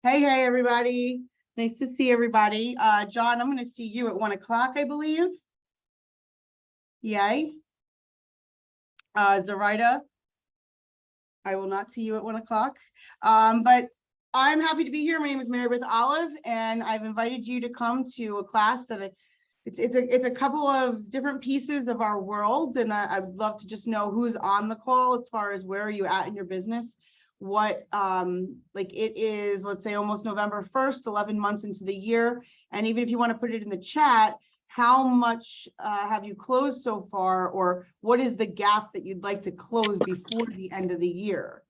Hey, everybody. Nice to see everybody. John, I'm going to see you at 1 o'clock, I believe. Yay. Zoraida, I will not see you at 1 o'clock. But I'm happy to be here. My name is Mary Beth Olive, and I've invited you to come to a class that it's a couple of different pieces of our world, and I'd love to just know who's on the call as far as where are you at in your business. What like it is, let's say almost November 1st, 11 months into the year. And even if you want to put it in the chat, how much have you closed so far, or what is the gap that you'd like to close before the end of the year?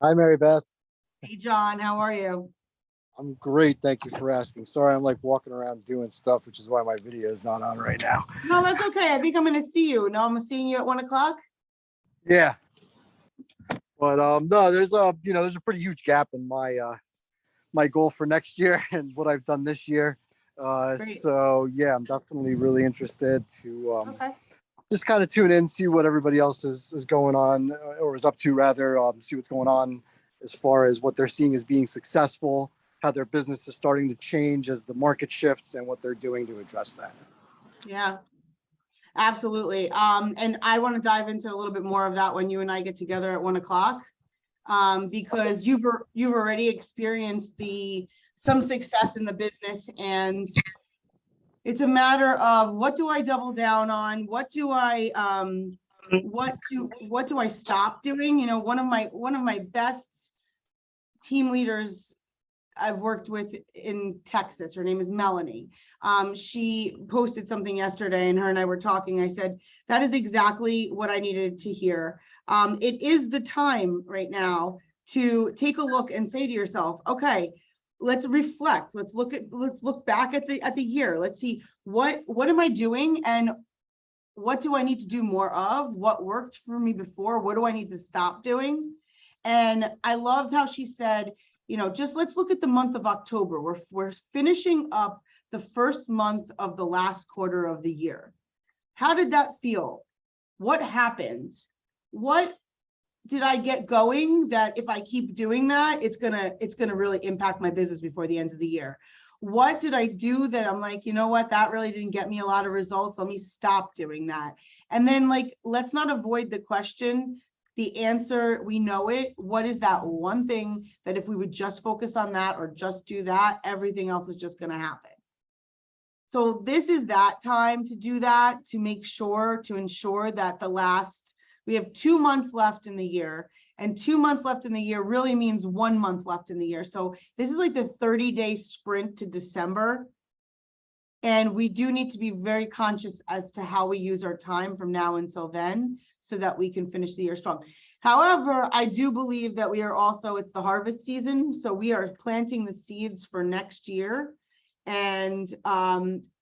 Hi, Mary Beth. Hey, John, how are you? I'm great. Thank you for asking. Sorry, I'm like walking around doing stuff, which is why my video is not on right now. No, that's okay. I think I'm going to see you. No, I'm seeing you at 1 o'clock. Yeah. But no, there's a pretty huge gap in my goal for next year and what I've done this year. So yeah, I'm definitely really interested to just kind of tune in, see what everybody else is going on or is up to, rather, see what's going on as far as what they're seeing as being successful, how their business is starting to change as the market shifts, and what they're doing to address that. Yeah, absolutely. And I want to dive into a little bit more of that when you and I get together at 1 o'clock, because you've already experienced some success in the business, and it's a matter of what do I double down on? What do I stop doing? You know, one of my best team leaders I've worked with in Texas, her name is Melanie. She posted something yesterday and her and I were talking. I said, that is exactly what I needed to hear. It is the time right now to take a look and say to yourself, okay, let's reflect. Let's look back at the year. Let's see what am I doing and what do I need to do more of? What worked for me before? What do I need to stop doing? And I loved how she said, you know, just let's look at the month of October. We're finishing up the first month of the last quarter of the year. How did that feel? What happened? What did I get going that if I keep doing that, it's gonna really impact my business before the end of the year? What did I do that I'm like, you know what, that really didn't get me a lot of results. Let me stop doing that. And then, like, let's not avoid the question. The answer, we know it. What is that one thing that if we would just focus on that or just do that, everything else is just going to happen? So this is that time to do that, to make sure, to ensure that we have 2 months left in the year, and 2 months left in the year really means 1 month left in the year. So this is like the 30-day sprint to December. And we do need to be very conscious as to how we use our time from now until then, so that we can finish the year strong. However, I do believe that we are also, it's the harvest season. So we are planting the seeds for next year. And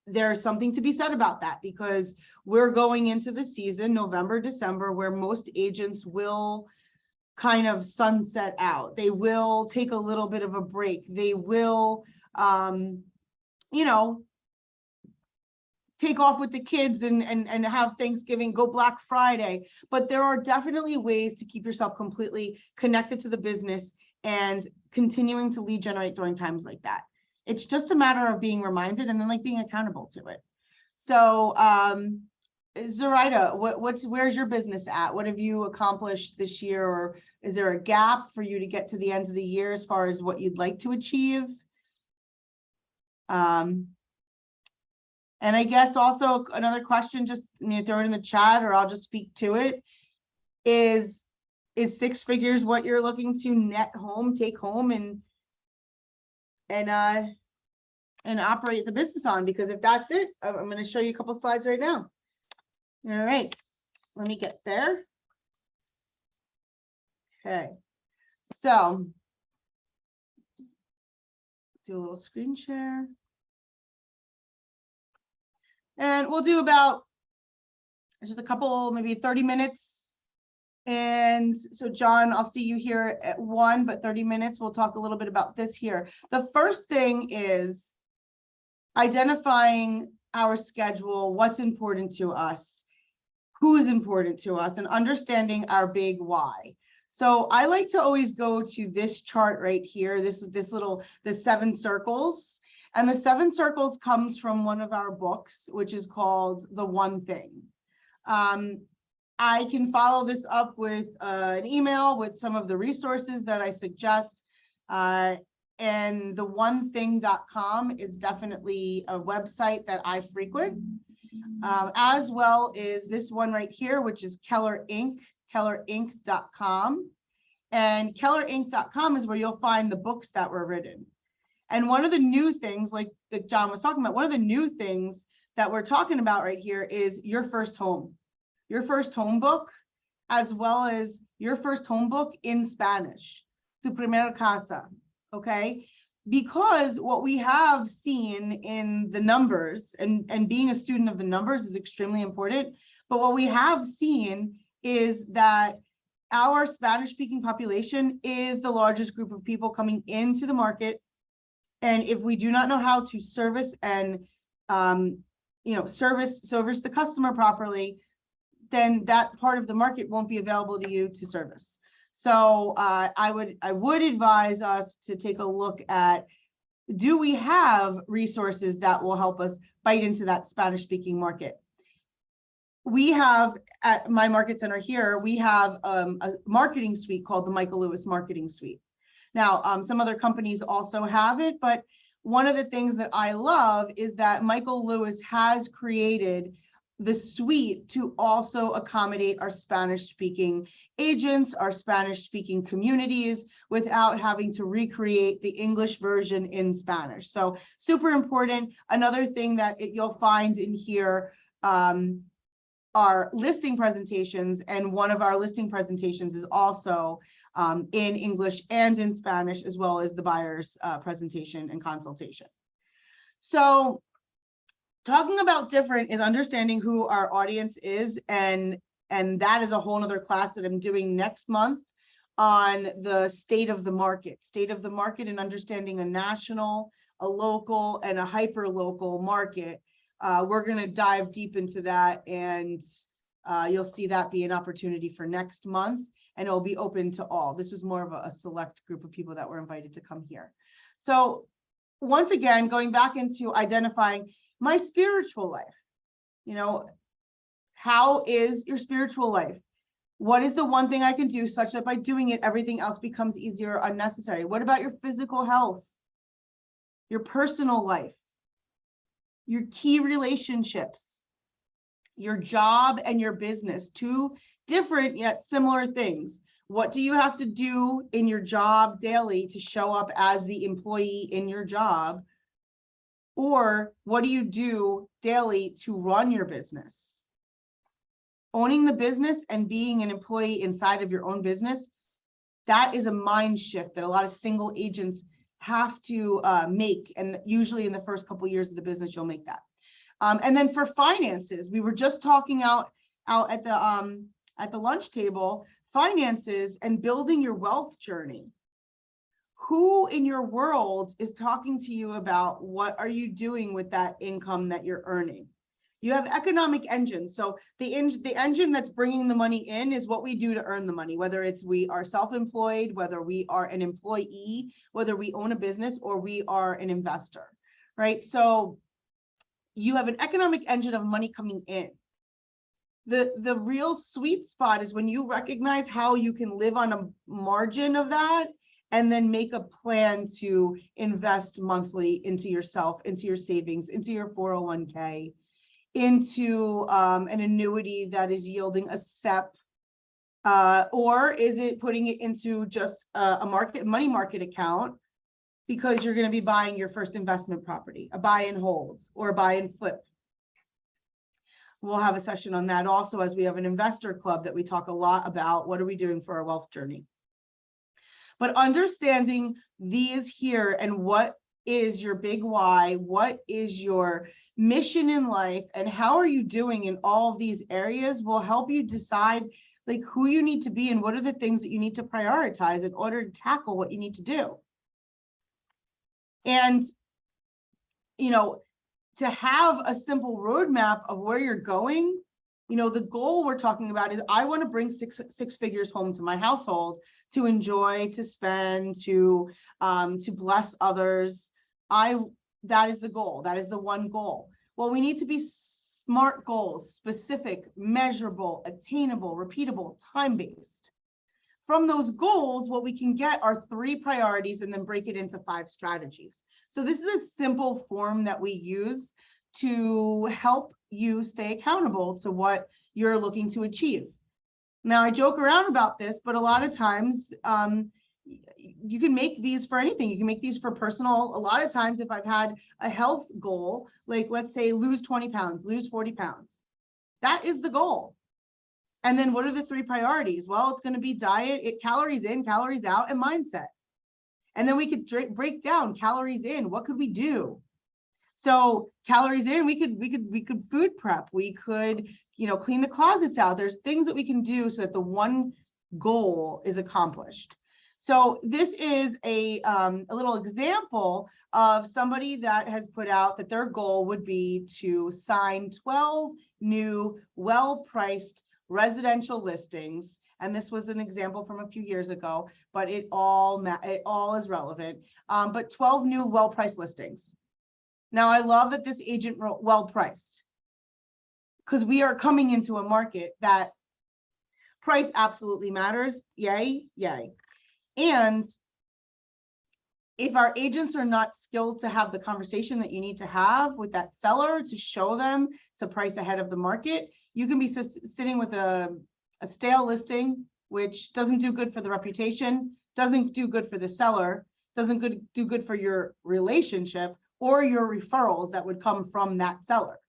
there's something to be said about that, because we're going into the season, November, December, where most agents will kind of sunset out. They will take a little bit of a break. They will, you know, take off with the kids and have Thanksgiving, go Black Friday. But there are definitely ways to keep yourself completely connected to the business and continuing to lead generate during times like that. It's just a matter of being reminded and then like being accountable to it. So Zoraida, where's your business at? What have you accomplished this year? Or is there a gap for you to get to the end of the year as far as what you'd like to achieve? And I guess also another question, just throw it in the chat or I'll just speak to it, is 6 figures what you're looking to net home, take home and operate the business on? Because if that's it, I'm going to show you a couple slides right now. All right, let me get there. Okay, so do a little screen share. And we'll do about just a couple, maybe 30 minutes. And so John, I'll see you here at 1, but 30 minutes, we'll talk a little bit about this here. The first thing is identifying our schedule, what's important to us, who's important to us, and understanding our big why. So I like to always go to this chart right here. The 7 circles. And the 7 circles comes from one of our books, which is called The One Thing. I can follow this up with an email with some of the resources that I suggest. And theonething.com is definitely a website that I frequent, as well as this one right here, which is Keller Inc., kellerinc.com. And kellerinc.com is where you'll find the books that were written. And one of the new things, like John was talking about, one of the new things that we're talking about right here is Your First Home book, as well as Your First Home book in Spanish, Su Primera Casa, okay? Because what we have seen in the numbers, and being a student of the numbers is extremely important, but what we have seen is that our Spanish-speaking population is the largest group of people coming into the market. And if we do not know how to service and service the customer properly, then that part of the market won't be available to you to service. So I would advise us to take a look at, do we have resources that will help us bite into that Spanish-speaking market? We have, at my market center here, we have a marketing suite called the Michael Lewis Marketing Suite. Now, some other companies also have it, but one of the things that I love is that Michael Lewis has created the suite to also accommodate our Spanish-speaking agents, our Spanish-speaking communities, without having to recreate the English version in Spanish. So super important. Another thing that you'll find in here are listing presentations, and one of our listing presentations is also in English and in Spanish, as well as the buyer's presentation and consultation. So talking about different is understanding who our audience is, and that is a whole nother class that I'm doing next month on the state of the market and understanding a national, a local, and a hyper local market. We're going to dive deep into that, and you'll see that be an opportunity for next month, and it'll be open to all. This was more of a select group of people that were invited to come here. So once again, going back into identifying my spiritual life, how is your spiritual life? What is the one thing I can do such that by doing it, everything else becomes easier or unnecessary? What about your physical health, your personal life, your key relationships, your job and your business? Two different yet similar things. What do you have to do in your job daily to show up as the employee in your job? Or what do you do daily to run your business? Owning the business and being an employee inside of your own business, that is a mind shift that a lot of single agents have to make. And usually in the first couple of years of the business, you'll make that. And then for finances, we were just talking out at the lunch table, finances and building your wealth journey. Who in your world is talking to you about what are you doing with that income that you're earning? You have economic engines. So the engine that's bringing the money in is what we do to earn the money, whether it's we are self-employed, whether we are an employee, whether we own a business, or we are an investor, right? So you have an economic engine of money coming in. The real sweet spot is when you recognize how you can live on a margin of that, and then make a plan to invest monthly into yourself, into your savings, into your 401k, into an annuity that is yielding a SEP, or is it putting it into just a money market account because you're going to be buying your first investment property, a buy and hold or a buy and flip. We'll have a session on that also, as we have an investor club that we talk a lot about what are we doing for our wealth journey. But understanding these here and what is your big why, what is your mission in life, and how are you doing in all of these areas will help you decide like who you need to be and what are the things that you need to prioritize in order to tackle what you need to do. And, to have a simple roadmap of where you're going The goal we're talking about is I want to bring six figures home to my household to enjoy, to spend, to bless others. That is the goal. That is the one goal. Well, we need to be smart goals, specific, measurable, attainable, repeatable, time-based. From those goals, what we can get are 3 priorities and then break it into 5 strategies. So this is a simple form that we use to help you stay accountable to what you're looking to achieve. Now, I joke around about this, but a lot of times you can make these for anything. You can make these for personal. A lot of times, if I've had a health goal, like let's say lose 20 pounds, lose 40 pounds, that is the goal. And then what are the 3 priorities? Well, it's going to be diet, calories in, calories out, and mindset. And then we could break down calories in. What could we do? So calories in, we could food prep. We could, clean the closets out. There's things that we can do so that the one goal is accomplished. So this is a little example of somebody that has put out that their goal would be to sign 12 new, well-priced residential listings. And this was an example from a few years ago, but it all is relevant. But 12 new well-priced listings. Now, I love that this agent wrote well-priced, because we are coming into a market that price absolutely matters. Yay, yay. And if our agents are not skilled to have the conversation that you need to have with that seller to show them to price ahead of the market, you can be sitting with a stale listing, which doesn't do good for the reputation, doesn't do good for the seller, doesn't do good for your relationship or your referrals that would come from that seller.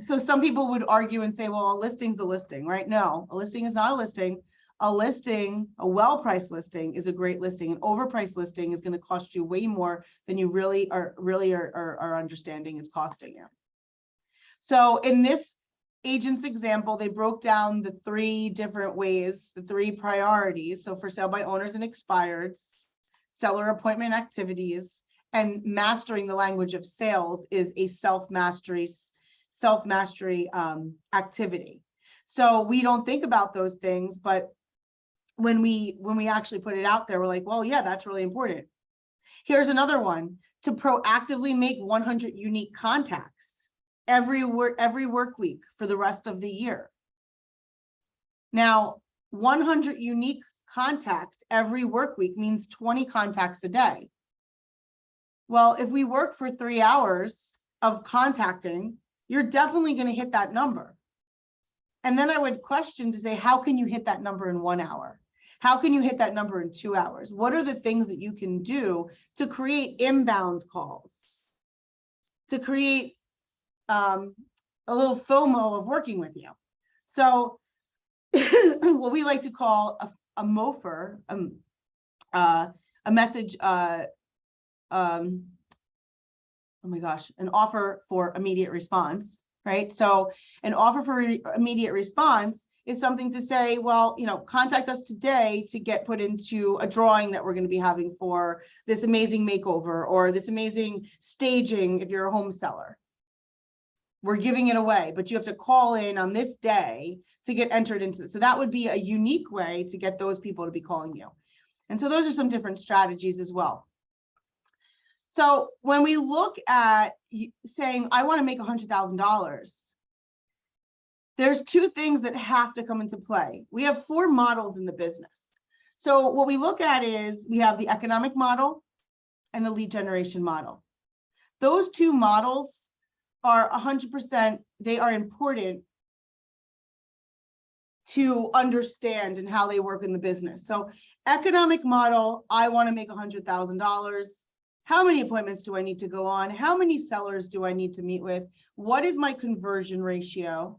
So some people would argue and say, well, a listing's a listing, right? No, a listing is not a listing. A listing, a well-priced listing, is a great listing. An overpriced listing is going to cost you way more than you really are understanding it's costing you. So in this agent's example, they broke down the 3 different ways, the 3 priorities. So for sale by owners and expireds, seller appointment activities, and mastering the language of sales is a self-mastery activity. So we don't think about those things, but when we actually put it out there, we're like, well, yeah, that's really important. Here's another one: to proactively make 100 unique contacts every work week for the rest of the year. Now, 100 unique contacts every work week means 20 contacts a day. Well, if we work for 3 hours of contacting, you're definitely going to hit that number. And then I would question to say, how can you hit that number in 1 hour? How can you hit that number in 2 hours? What are the things that you can do to create inbound calls, to create a little FOMO of working with you? So what we like to call a MOFR, a message, oh my gosh, an offer for immediate response, right? So an offer for immediate response is something to say, well, contact us today to get put into a drawing that we're going to be having for this amazing makeover or this amazing staging if you're a home seller. We're giving it away, but you have to call in on this day to get entered into it. So that would be a unique way to get those people to be calling you. And so those are some different strategies as well. So when we look at saying, I want to make $100,000, there's 2 things that have to come into play. We have 4 models in the business. So what we look at is we have the economic model and the lead generation model. Those 2 models are 100%, they are important to understand and how they work in the business. So economic model, I want to make $100,000. How many appointments do I need to go on? How many sellers do I need to meet with? What is my conversion ratio?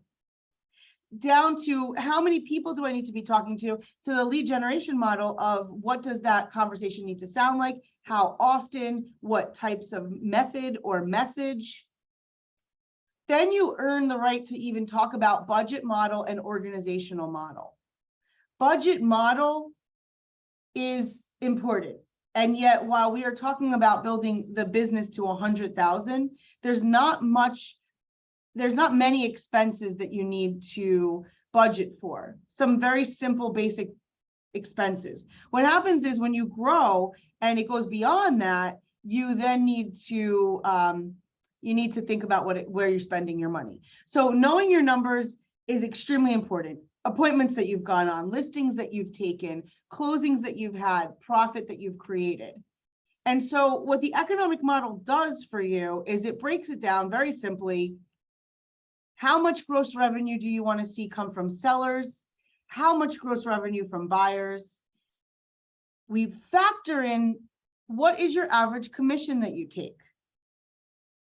Down to how many people do I need to be talking to the lead generation model of what does that conversation need to sound like? How often? What types of method or message? Then you earn the right to even talk about budget model and organizational model. Budget model is important. And yet, while we are talking about building the business to 100,000, there's not much there's not many expenses that you need to budget for. Some very simple, basic expenses. What happens is when you grow and it goes beyond that, you then need to think about where you're spending your money. So knowing your numbers is extremely important. Appointments that you've gone on, listings that you've taken, closings that you've had, profit that you've created. And so what the economic model does for you is it breaks it down very simply. How much gross revenue do you want to see come from sellers? How much gross revenue from buyers? We factor in what is your average commission that you take?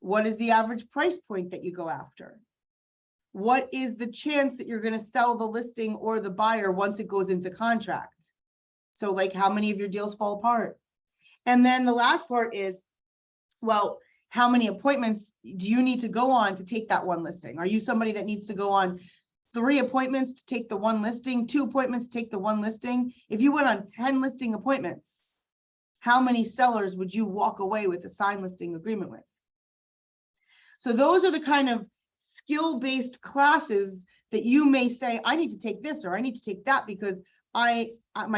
What is the average price point that you go after? What is the chance that you're going to sell the listing or the buyer once it goes into contract? So like how many of your deals fall apart? And then the last part is, well, how many appointments do you need to go on to take that one listing? Are you somebody that needs to go on 3 appointments to take the one listing, 2 appointments to take the one listing? If you went on 10 listing appointments, how many sellers would you walk away with a signed listing agreement with? So those are the kind of skill-based classes that you may say, I need to take this or I need to take that because my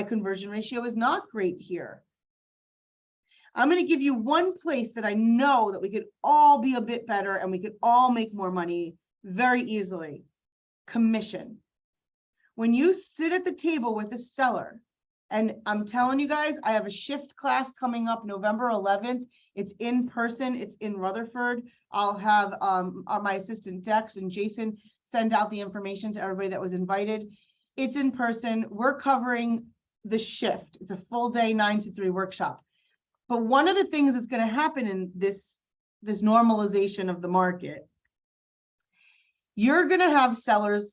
conversion ratio is not great here. I'm going to give you one place that I know that we could all be a bit better and we could all make more money very easily. Commission. When you sit at the table with a seller, and I'm telling you guys, I have a shift class coming up November 11th. It's in person. It's in Rutherford. I'll have my assistant Dex and Jason send out the information to everybody that was invited. It's in person. We're covering the shift. It's a full day 9 to 3 workshop. But one of the things that's going to happen in this normalization of the market, you're going to have sellers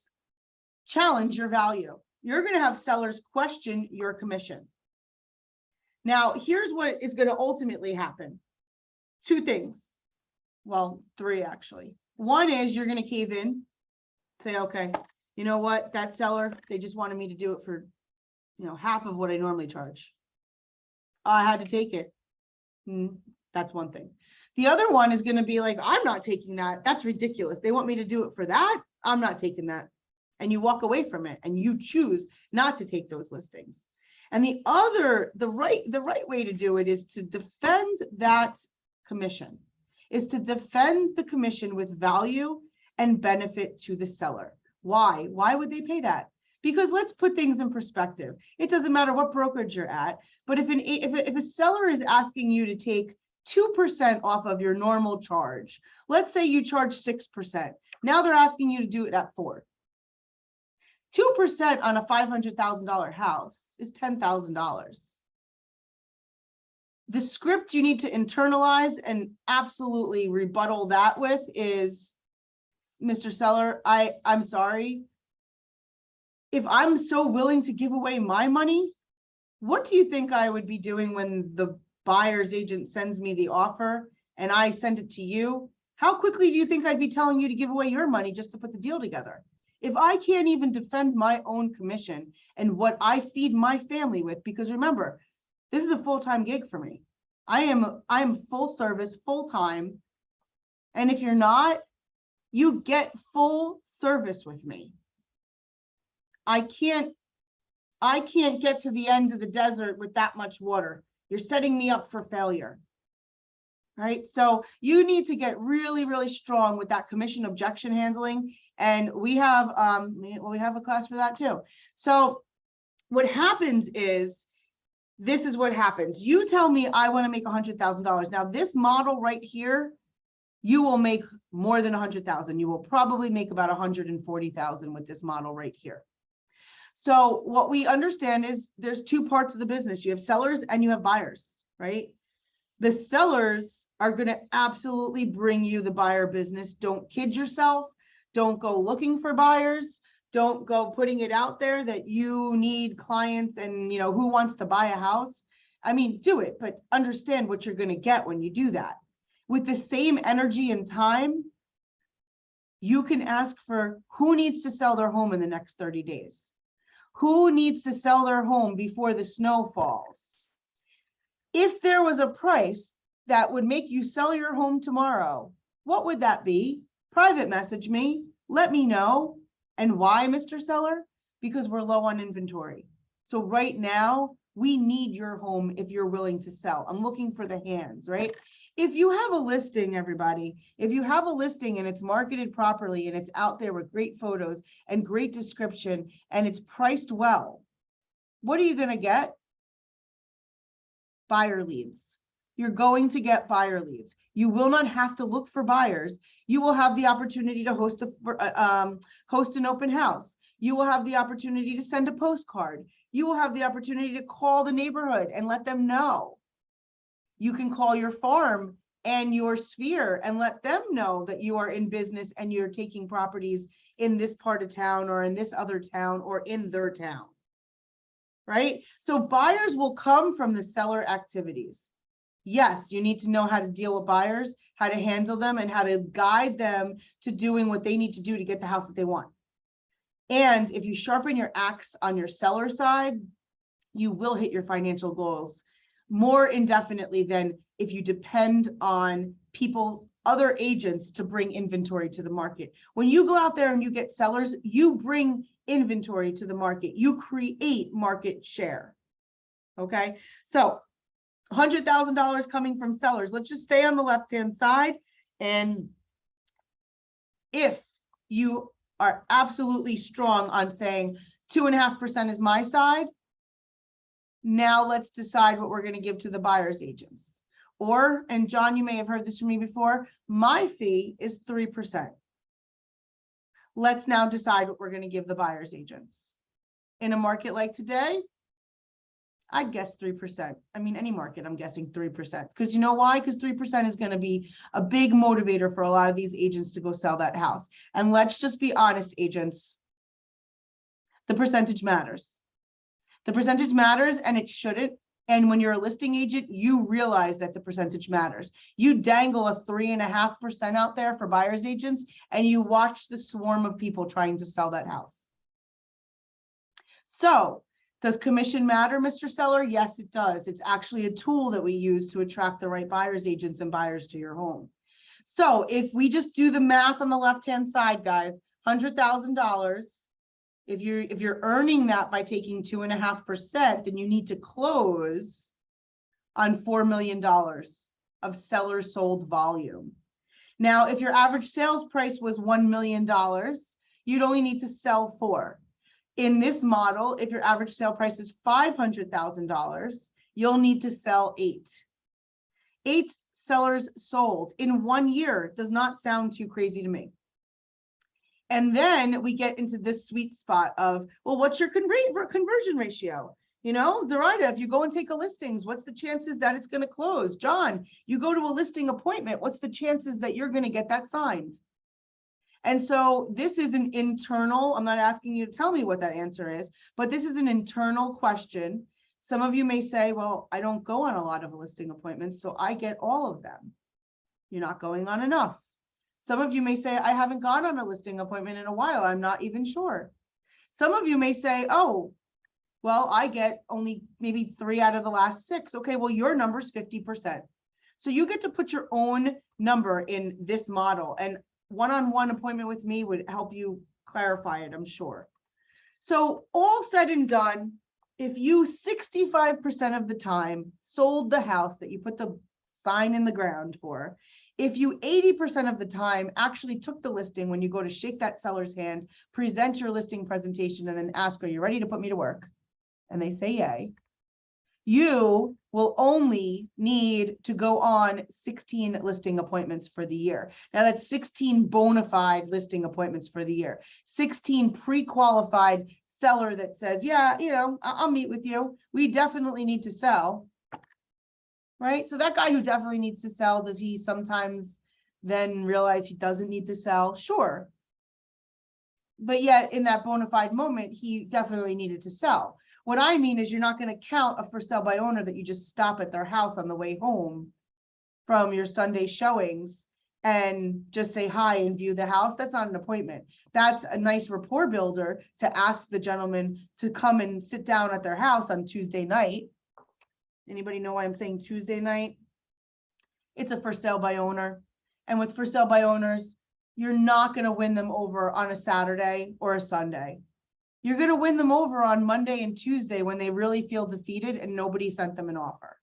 challenge your value. You're going to have sellers question your commission. Now, here's what is going to ultimately happen. 2 things. Well, 3 actually. One is you're going to cave in, say, okay, you know what, that seller, they just wanted me to do it for, half of what I normally charge. I had to take it. That's one thing. The other one is going to be like, I'm not taking that. That's ridiculous. They want me to do it for that. I'm not taking that. And you walk away from it and you choose not to take those listings. And the right way to do it is to defend that commission, is to defend the commission with value and benefit to the seller. Why? Why would they pay that? Because let's put things in perspective. It doesn't matter what brokerage you're at, but if a seller is asking you to take 2% off of your normal charge, let's say you charge 6%. Now they're asking you to do it at 4%. 2% on a $500,000 house is $10,000. The script you need to internalize and absolutely rebuttal that with is, Mr. Seller, I'm sorry. If I'm so willing to give away my money, what do you think I would be doing when the buyer's agent sends me the offer and I send it to you? How quickly do you think I'd be telling you to give away your money just to put the deal together? If I can't even defend my own commission and what I feed my family with, because remember, this is a full-time gig for me. I am full service, full-time. And if you're not, you get full service with me. I can't get to the end of the desert with that much water. You're setting me up for failure. Right? So you need to get really, really strong with that commission objection handling. And we have a class for that too. So what happens is, this is what happens. You tell me I want to make $100,000. Now this model right here, you will make more than 100,000. You will probably make about 140,000 with this model right here. So what we understand is there's 2 parts of the business. You have sellers and you have buyers, right? The sellers are going to absolutely bring you the buyer business. Don't kid yourself. Don't go looking for buyers. Don't go putting it out there that you need clients and, who wants to buy a house. I mean, do it, but understand what you're going to get when you do that. With the same energy and time, you can ask for who needs to sell their home in the next 30 days. Who needs to sell their home before the snow falls? If there was a price that would make you sell your home tomorrow, what would that be? private message me, let me know. And why, Mr. Seller? Because we're low on inventory. So right now, we need your home if you're willing to sell. I'm looking for the hands, right? If you have a listing, everybody, if you have a listing and it's marketed properly and it's out there with great photos and great description and it's priced well, what are you going to get? Buyer leads. You're going to get buyer leads. You will not have to look for buyers. You will have the opportunity to host an open house. You will have the opportunity to send a postcard. You will have the opportunity to call the neighborhood and let them know. You can call your farm and your sphere and let them know that you are in business and you're taking properties in this part of town or in this other town or in their town. Right? So buyers will come from the seller activities. Yes, you need to know how to deal with buyers, how to handle them, and how to guide them to doing what they need to do to get the house that they want. And if you sharpen your axe on your seller side, you will hit your financial goals more indefinitely than if you depend on people, other agents to bring inventory to the market. When you go out there and you get sellers, you bring inventory to the market. You create market share. Okay, so $100,000 coming from sellers. Let's just stay on the left-hand side. And if you are absolutely strong on saying 2.5% is my side, now let's decide what we're going to give to the buyer's agents. Or, and John, you may have heard this from me before, my fee is 3%. Let's now decide what we're going to give the buyer's agents. In a market like today, I'd guess 3%. I mean, any market, I'm guessing 3%. Because you know why? Because 3% is going to be a big motivator for a lot of these agents to go sell that house. And let's just be honest, agents, the percentage matters. The percentage matters, and it shouldn't. And when you're a listing agent, you realize that the percentage matters. You dangle a 3.5% out there for buyer's agents, and you watch the swarm of people trying to sell that house. So, does commission matter, Mr. Seller? Yes, it does. It's actually a tool that we use to attract the right buyer's agents and buyers to your home. So if we just do the math on the left-hand side, guys, $100,000, if you're earning that by taking 2.5%, then you need to close on $4 million of seller sold volume. Now, if your average sales price was $1 million, you'd only need to sell 4. In this model, if your average sale price is $500,000, you'll need to sell 8. 8 sellers sold in 1 year does not sound too crazy to me. And then we get into this sweet spot of, well, what's your conversion ratio? You know, Zoraida, if you go and take a listings, what's the chances that it's going to close? John, you go to a listing appointment, what's the chances that you're going to get that signed? And so this is an internal, I'm not asking you to tell me what that answer is, but this is an internal question. Some of you may say, well, I don't go on a lot of listing appointments, so I get all of them. You're not going on enough. Some of you may say, I haven't gone on a listing appointment in a while, I'm not even sure. Some of you may say, oh, well, I get only maybe 3 out of the last 6. Okay, well, your number's 50%. So you get to put your own number in this model, and one-on-one appointment with me would help you clarify it, I'm sure. So all said and done, if you 65% of the time sold the house that you put the sign in the ground for, if you 80% of the time actually took the listing when you go to shake that seller's hand, present your listing presentation, and then ask, are you ready to put me to work? And they say yay. You will only need to go on 16 listing appointments for the year. Now that's 16 bona fide listing appointments for the year. 16 pre-qualified seller that says, yeah, you know, I'll meet with you. We definitely need to sell. Right? So that guy who definitely needs to sell, does he sometimes then realize he doesn't need to sell? Sure. But yet in that bona fide moment, he definitely needed to sell. What I mean is you're not going to count a for sale by owner that you just stop at their house on the way home from your Sunday showings and just say hi and view the house. That's not an appointment. That's a nice rapport builder to ask the gentleman to come and sit down at their house on Tuesday night. Anybody know why I'm saying Tuesday night? It's a for sale by owner. And with for sale by owners, you're not going to win them over on a Saturday or a Sunday. You're going to win them over on Monday and Tuesday when they really feel defeated and nobody sent them an offer.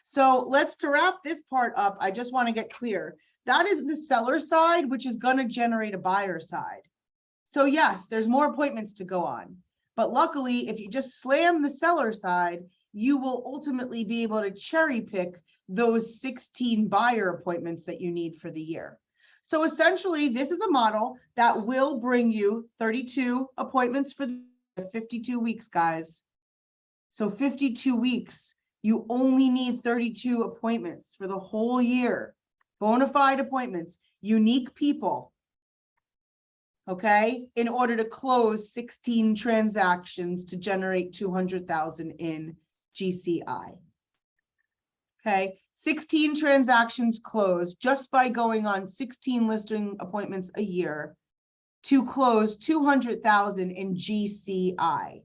So to wrap this part up, I just want to get clear. That is the seller side, which is going to generate a buyer side. So yes, there's more appointments to go on. But luckily, if you just slam the seller side, you will ultimately be able to cherry pick those 16 buyer appointments that you need for the year. So essentially, this is a model that will bring you 32 appointments for the 52 weeks, guys. So 52 weeks, you only need 32 appointments for the whole year. Bona fide appointments, unique people. Okay, in order to close 16 transactions to generate 200,000 in GCI. Okay, 16 transactions closed just by going on 16 listing appointments a year to close 200,000 in GCI.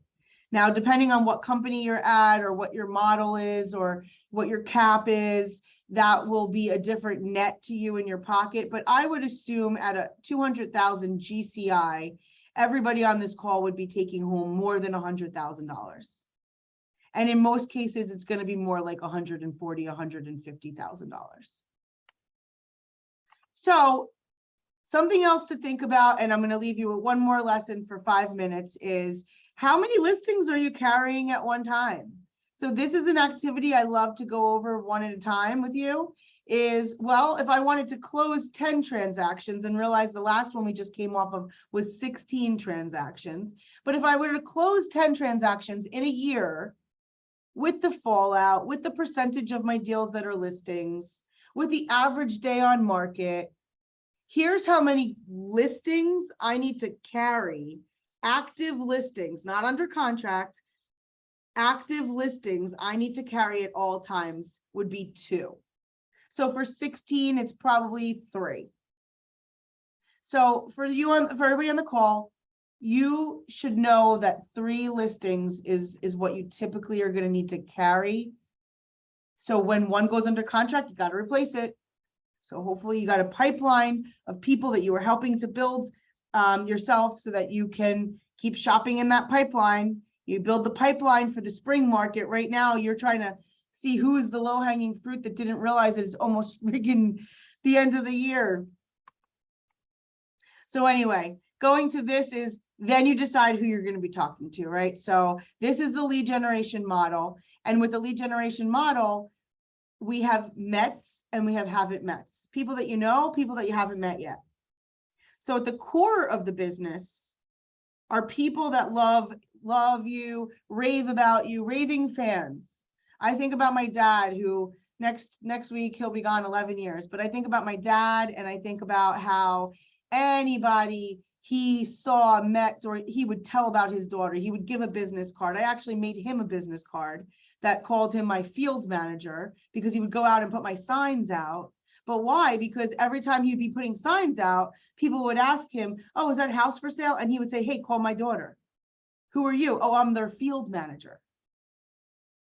Now, depending on what company you're at or what your model is or what your cap is, that will be a different net to you in your pocket. But I would assume at a 200,000 GCI, everybody on this call would be taking home more than $100,000. And in most cases, it's going to be more like $140,000, $150,000. So something else to think about, and I'm going to leave you with one more lesson for 5 minutes, is how many listings are you carrying at one time? So this is an activity I love to go over one at a time with you is, well, if I wanted to close 10 transactions and realize the last one we just came off of was 16 transactions. But if I were to close 10 transactions in a year with the fallout, with the percentage of my deals that are listings, with the average day on market, here's how many listings I need to carry, active listings, not under contract, active listings I need to carry at all times would be 2. So for 16, it's probably 3. So for everybody on the call, you should know that 3 listings is what you typically are going to need to carry. So when one goes under contract, you got to replace it. So hopefully you got a pipeline of people that you are helping to build yourself so that you can keep shopping in that pipeline. You build the pipeline for the spring market. Right now, you're trying to see who's the low-hanging fruit that didn't realize that it's almost freaking the end of the year. So anyway, going to this is, then you decide who you're going to be talking to, right? So this is the lead generation model. And with the lead generation model, we have Mets and we have haven't Mets. People that you know, people that you haven't met yet. So at the core of the business are people that love you, rave about you, raving fans. I think about my dad, who next week he'll be gone 11 years, but I think about my dad and I think about how anybody he saw, met, or he would tell about his daughter. He would give a business card. I actually made him a business card that called him my field manager because he would go out and put my signs out. But why? Because every time he'd be putting signs out, people would ask him, oh, is that house for sale? And he would say, hey, call my daughter. Who are you? Oh, I'm their field manager.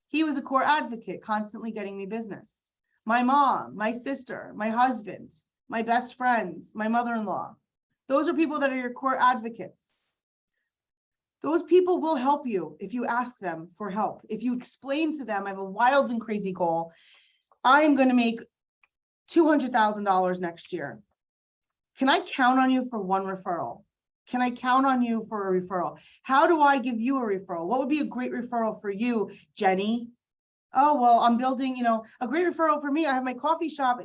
He was a core advocate, constantly getting me business. My mom, my sister, my husband, my best friends, my mother-in-law. Those are people that are your core advocates. Those people will help you if you ask them for help. If you explain to them, I have a wild and crazy goal. I am going to make $200,000 next year. Can I count on you for one referral? Can I count on you for a referral? How do I give you a referral? What would be a great referral for you, Jenny? Oh, well, I'm building, a great referral for me. I have my coffee shop.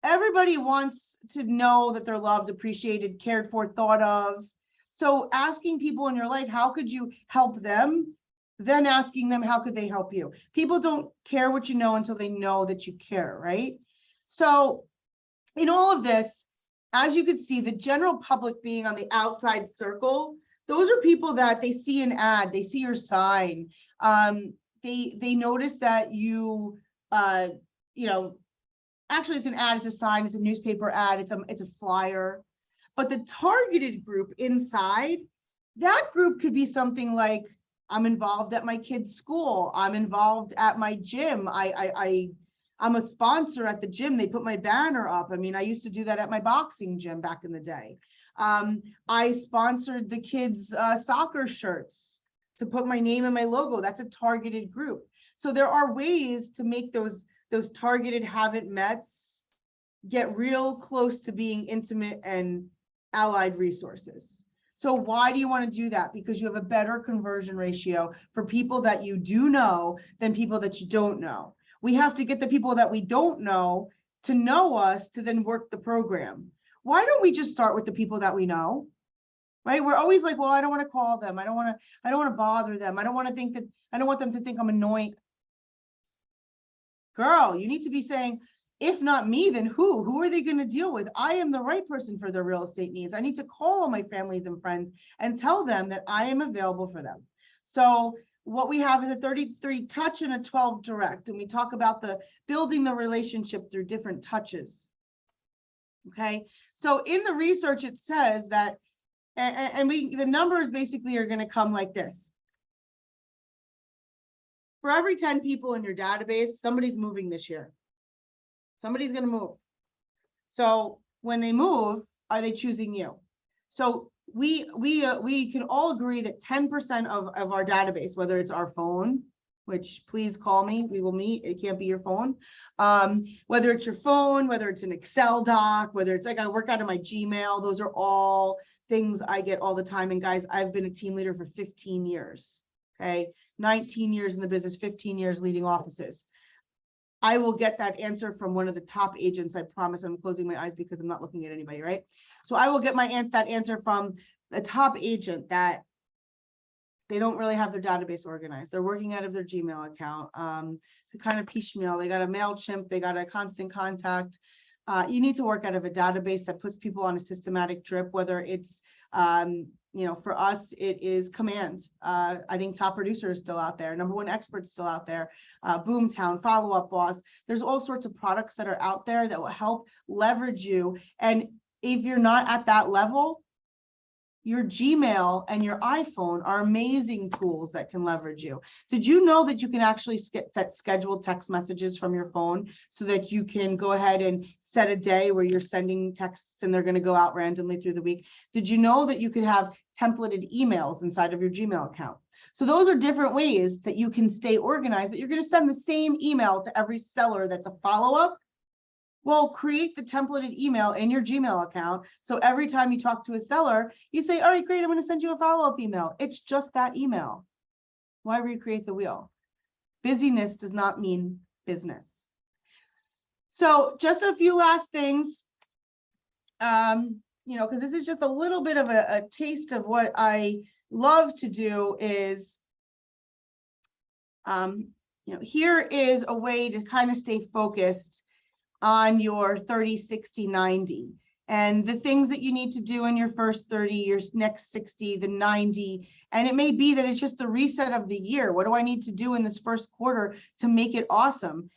Everybody wants to know that they're loved, appreciated, cared for, thought of. So asking people in your life, how could you help them? Then asking them, how could they help you? People don't care what you know until they know that you care, right? So in all of this, as you can see, the general public being on the outside circle, those are people that they see an ad, they see your sign, they notice that you, actually it's an ad, it's a sign, it's a newspaper ad, it's a flyer. But the targeted group inside, that group could be something like, I'm involved at my kid's school, I'm involved at my gym, I I'm a sponsor at the gym. They put my banner up. I mean, I used to do that at my boxing gym back in the day. I sponsored the kids' soccer shirts to put my name and my logo. That's a targeted group. So there are ways to make those targeted haven't mets get real close to being intimate and allied resources. So why do you want to do that? Because you have a better conversion ratio for people that you do know than people that you don't know. We have to get the people that we don't know to know us to then work the program. Why don't we just start with the people that we know? Right? We're always like, well, I don't want to call them. I don't want to bother them. I don't want them to think I'm annoying. Girl, you need to be saying, if not me, then who? Who are they going to deal with? I am the right person for their real estate needs. I need to call all my families and friends and tell them that I am available for them. So what we have is a 33 touch and a 12 direct. And we talk about the building the relationship through different touches. Okay. So in the research, it says that, the numbers basically are going to come like this. For every 10 people in your database, somebody's moving this year. Somebody's going to move. So when they move, are they choosing you? So we can all agree that 10% of our database, whether it's our phone, which please call me, we will meet. It can't be your phone. Whether it's your phone, whether it's an Excel doc, whether it's I got to work out of my Gmail, those are all things I get all the time. And guys, I've been a team leader for 15 years. Okay. 19 years in the business, 15 years leading offices. I will get that answer from one of the top agents. I promise. I'm closing my eyes because I'm not looking at anybody, right? So I will get that answer from a top agent that they don't really have their database organized. They're working out of their Gmail account, kind of piecemeal. They got a MailChimp, they got a Constant Contact. You need to work out of a database that puts people on a systematic drip, whether it's for us, it is Command. I think Top Producer is still out there. Number One Expert still out there. Boomtown, Follow Up Boss. There's all sorts of products that are out there that will help leverage you. And if you're not at that level, your Gmail and your iPhone are amazing tools that can leverage you. Did you know that you can actually set scheduled text messages from your phone so that you can go ahead and set a day where you're sending texts and they're going to go out randomly through the week? Did you know that you could have templated emails inside of your Gmail account? So those are different ways that you can stay organized, that you're going to send the same email to every seller that's a follow-up. Well, create the templated email in your Gmail account. So every time you talk to a seller, you say, all right, great, I'm going to send you a follow-up email. It's just that email. Why recreate the wheel? Busyness does not mean business. So just a few last things, because this is just a little bit of a taste of what I love to do is, here is a way to kind of stay focused on your 30, 60, 90. And the things that you need to do in your first 30, your next 60, the 90. And it may be that it's just the reset of the year. What do I need to do in this first quarter to make it awesome?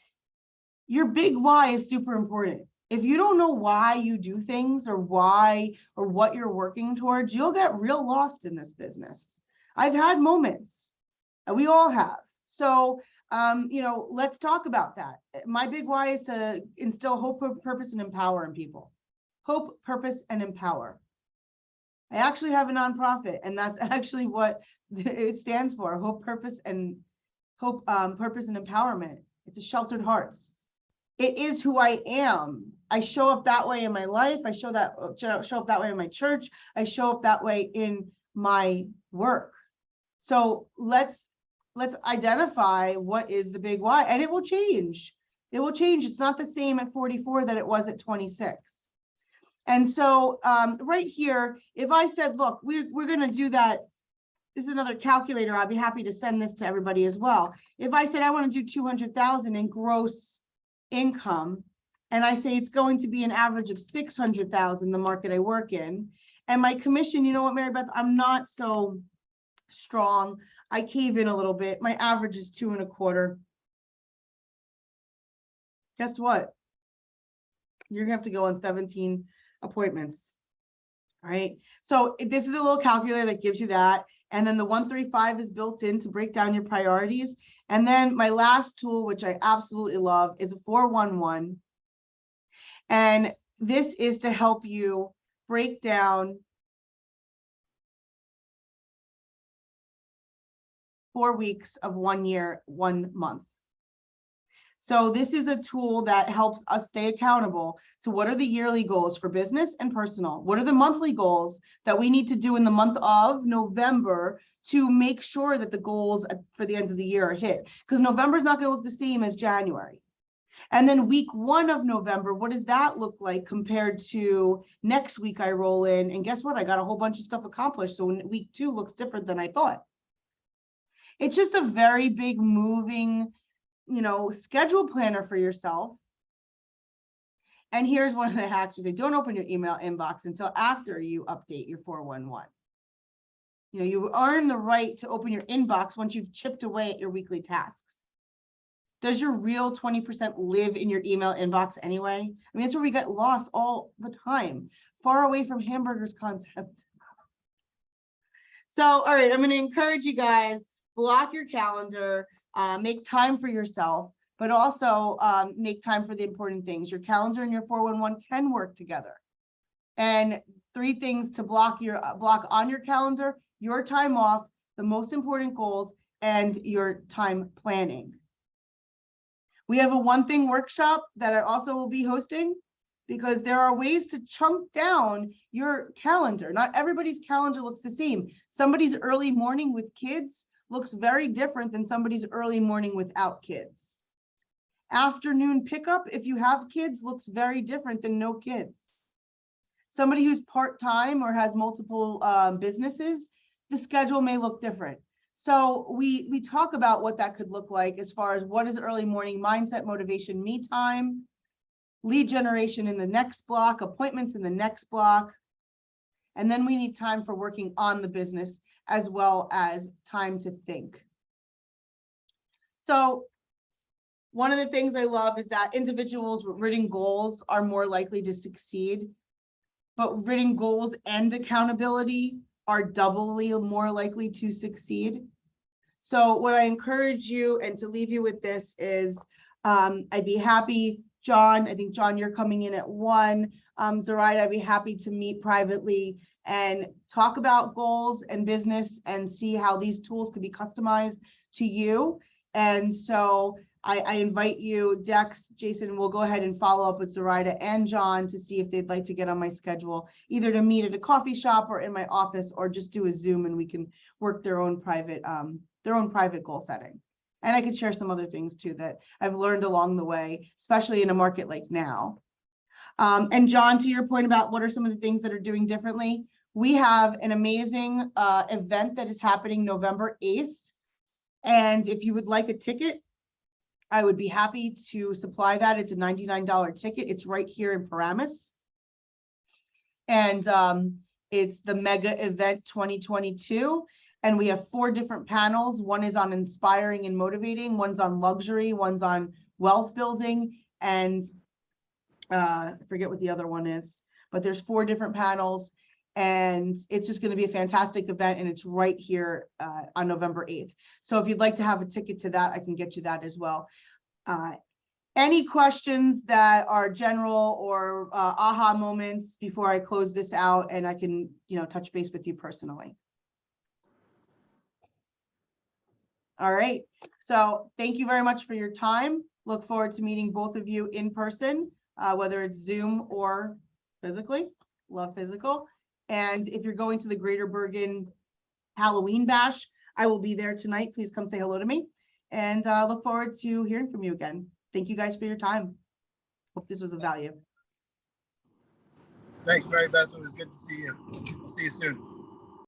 Your big why is super important. If you don't know why you do things or why or what you're working towards, you'll get real lost in this business. I've had moments, and we all have. So let's talk about that. My big why is to instill hope, purpose, and empower in people. Hope, purpose, and empower. I actually have a nonprofit, and that's actually what it stands for. Hope, purpose, and empowerment. It's a Sheltered Hearts. It is who I am. I show up that way in my life. I show up that way in my church. I show up that way in my work. So let's identify what is the big why, and it will change. It will change. It's not the same at 44 that it was at 26. And so right here, if I said, look, we're going to do that. This is another calculator. I'd be happy to send this to everybody as well. If I said I want to do 200,000 in gross income, and I say it's going to be an average of 600,000, the market I work in, and my commission, you know what, Mary Beth, I'm not so strong. I cave in a little bit. My average is 2.25. Guess what? You're gonna have to go on 17 appointments. All right. So this is a little calculator that gives you that. And then the 135 is built in to break down your priorities. And then my last tool, which I absolutely love, is a 411. And this is to help you break down 4 weeks of 1 year, 1 month. So this is a tool that helps us stay accountable to what are the yearly goals for business and personal? What are the monthly goals that we need to do in the month of November to make sure that the goals for the end of the year are hit? Because November is not going to look the same as January. And then week 1 of November, what does that look like compared to next week I roll in? And guess what? I got a whole bunch of stuff accomplished. So week 2 looks different than I thought. It's just a very big moving, schedule planner for yourself. And here's one of the hacks. We say, don't open your email inbox until after you update your 411. You earn the right to open your inbox once you've chipped away at your weekly tasks. Does your real 20% live in your email inbox anyway? I mean, that's where we get lost all the time, far away from hamburgers concept. So, all right, I'm going to encourage you guys, block your calendar, make time for yourself, but also make time for the important things. Your calendar and your 411 can work together. And 3 things to block on your calendar: your time off, the most important goals, and your time planning. We have a 1 thing workshop that I also will be hosting, because there are ways to chunk down your calendar. Not everybody's calendar looks the same. Somebody's early morning with kids looks very different than somebody's early morning without kids. Afternoon pickup, if you have kids, looks very different than no kids. Somebody who's part-time or has multiple businesses, the schedule may look different. So we talk about what that could look like as far as what is early morning mindset, motivation, me time, lead generation in the next block, appointments in the next block. And then we need time for working on the business as well as time to think. So one of the things I love is that individuals with written goals are more likely to succeed, but written goals and accountability are doubly more likely to succeed. So what I encourage you, and to leave you with this, is I'd be happy, John, I think, John, you're coming in at 1. Zoraida, I'd be happy to meet privately and talk about goals and business and see how these tools could be customized to you. And so I invite you, Dex, Jason, we'll go ahead and follow up with Zoraida and John to see if they'd like to get on my schedule, either to meet at a coffee shop or in my office, or just do a Zoom and we can work their own private goal setting. And I could share some other things too that I've learned along the way, especially in a market like now. And John, to your point about what are some of the things that are doing differently, we have an amazing event that is happening November 8th. And if you would like a ticket, I would be happy to supply that. It's a $99 ticket. It's right here in Paramus. And it's the Mega Event 2022. And we have 4 different panels. One is on inspiring and motivating. One's on luxury. One's on wealth building. And I forget what the other one is. But there's 4 different panels. And it's just going to be a fantastic event. And it's right here on November 8th. So if you'd like to have a ticket to that, I can get you that as well. Any questions that are general or aha moments before I close this out, and I can, touch base with you personally. All right. So thank you very much for your time. Look forward to meeting both of you in person, whether it's Zoom or physically. Love physical. And if you're going to the Greater Bergen Halloween Bash, I will be there tonight. Please come say hello to me, and look forward to hearing from you again. Thank you guys for your time. Hope this was of value. Thanks, Mary Beth. It was good to see you. See you soon.